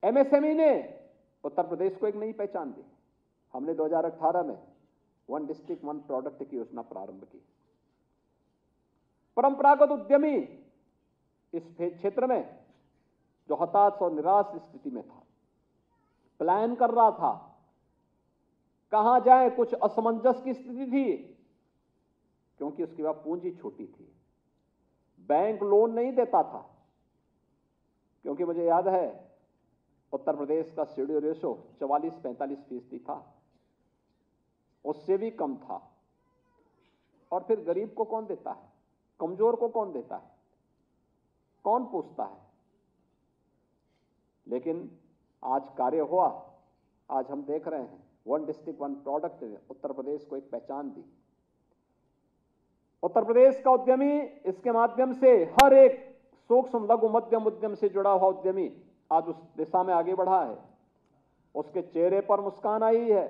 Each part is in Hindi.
एमएसएमई ने उत्तर प्रदेश को एक नई पहचान दी। हमने 2018 में वन डिस्ट्रिक्ट वन प्रोडक्ट की योजना प्रारंभ की। परंपरागत उद्यमी इस क्षेत्र में जो हताश और निराश स्थिति में था, प्लान कर रहा था कहां जाए, कुछ असमंजस की स्थिति थी, क्योंकि उसके बाद पूंजी छोटी थी, बैंक लोन नहीं देता था। क्योंकि मुझे याद है उत्तर प्रदेश का सीडी रेशो 44-45% था, उससे भी कम था। और फिर गरीब को कौन देता है, कमजोर को कौन देता है, कौन पूछता है। लेकिन आज कार्य हुआ, आज हम देख रहे हैं वन डिस्ट्रिक्ट वन प्रोडक्ट ने उत्तर प्रदेश को एक पहचान दी। उत्तर प्रदेश का उद्यमी इसके माध्यम से हर एक सूक्ष्म लघु मध्यम उद्यम से जुड़ा हुआ उद्यमी आज उस दिशा में आगे बढ़ा है। उसके चेहरे पर मुस्कान आई है।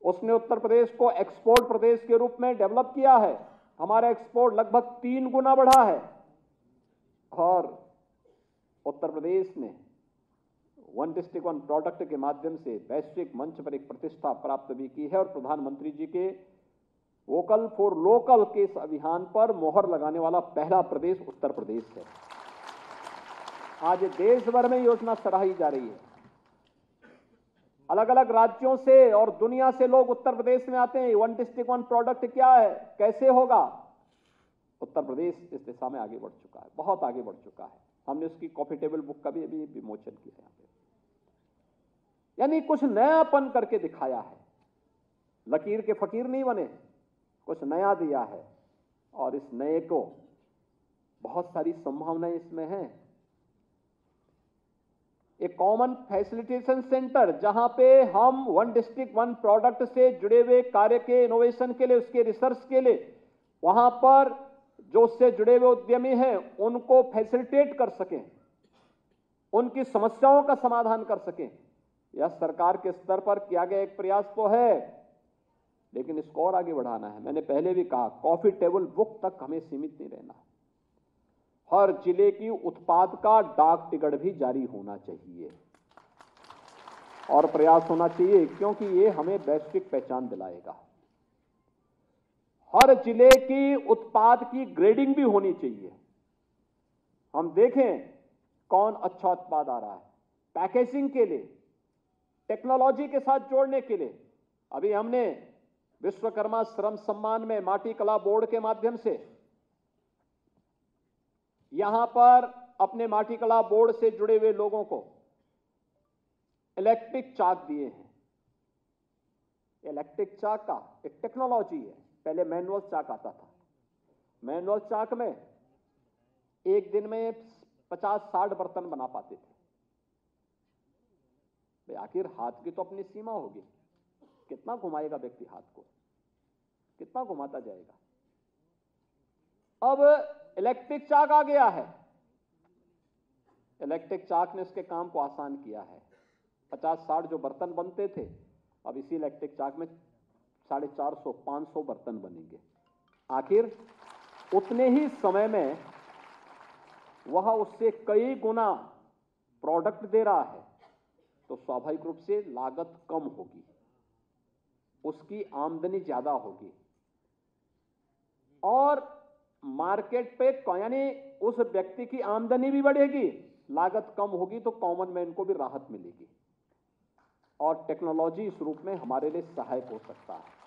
उसने उत्तर प्रदेश को एक्सपोर्ट प्रदेश के रूप में डेवलप किया है। हमारा एक्सपोर्ट लगभग 3 गुना बढ़ा है और उत्तर प्रदेश ने वन डिस्ट्रिक्ट वन प्रोडक्ट के माध्यम से वैश्विक मंच पर एक प्रतिष्ठा प्राप्त भी की है। और प्रधानमंत्री जी के वोकल फॉर लोकल के इस अभियान पर मोहर लगाने वाला पहला प्रदेश उत्तर प्रदेश है। आज देश भर में योजना सराही जा रही है। अलग अलग राज्यों से और दुनिया से लोग उत्तर प्रदेश में आते हैं। वन डिस्ट्रिक्ट वन प्रोडक्ट क्या है, कैसे होगा। उत्तर प्रदेश इस दिशा में आगे बढ़ चुका है, बहुत आगे बढ़ चुका है। हमने उसकी कॉफी टेबल बुक का भी अभी विमोचन किया यहाँ पे। यानी कुछ नयापन करके दिखाया है। लकीर के फकीर नहीं बने, कुछ नया दिया है। और इस नए को बहुत सारी संभावनाएं इसमें हैं। एक कॉमन फैसिलिटेशन सेंटर जहां पे हम वन डिस्ट्रिक्ट वन प्रोडक्ट से जुड़े हुए कार्य के इनोवेशन के लिए, उसके रिसर्च के लिए, वहां पर जो उससे जुड़े हुए उद्यमी हैं उनको फैसिलिटेट कर सकें, उनकी समस्याओं का समाधान कर सकें। यह सरकार के स्तर पर किया गया एक प्रयास तो है, लेकिन इसको और आगे बढ़ाना है। मैंने पहले भी कहा, कॉफी टेबल बुक तक हमें सीमित नहीं रहना। हर जिले की उत्पाद का डाक टिकट भी जारी होना चाहिए और प्रयास होना चाहिए, क्योंकि ये हमें वैश्विक पहचान दिलाएगा। हर जिले की उत्पाद की ग्रेडिंग भी होनी चाहिए। हम देखें कौन अच्छा उत्पाद आ रहा है। पैकेजिंग के लिए, टेक्नोलॉजी के साथ जोड़ने के लिए अभी हमने विश्वकर्मा श्रम सम्मान में माटी कला बोर्ड के माध्यम से यहां पर अपने माटी कला बोर्ड से जुड़े हुए लोगों को इलेक्ट्रिक चाक दिए हैं। इलेक्ट्रिक चाक का एक टेक्नोलॉजी है। पहले मैनुअल चाक आता था। मैनुअल चाक में एक दिन में 50-60 बर्तन बना पाते थे। भाई आखिर हाथ की तो अपनी सीमा होगी, कितना घुमाएगा व्यक्ति हाथ को, कितना घुमाता जाएगा। अब इलेक्ट्रिक चाक आ गया है। इलेक्ट्रिक चाक ने उसके काम को आसान किया है। 50-60 जो बर्तन बनते थे, अब इसी इलेक्ट्रिक चाक में 450-500 बर्तन बनेंगे। आखिर उतने ही समय में वह उससे कई गुना प्रोडक्ट दे रहा है, तो स्वाभाविक रूप से लागत कम होगी, उसकी आमदनी ज्यादा होगी और मार्केट पे यानी उस व्यक्ति की आमदनी भी बढ़ेगी, लागत कम होगी, तो कॉमन मैन को भी राहत मिलेगी और टेक्नोलॉजी इस रूप में हमारे लिए सहायक हो सकता है।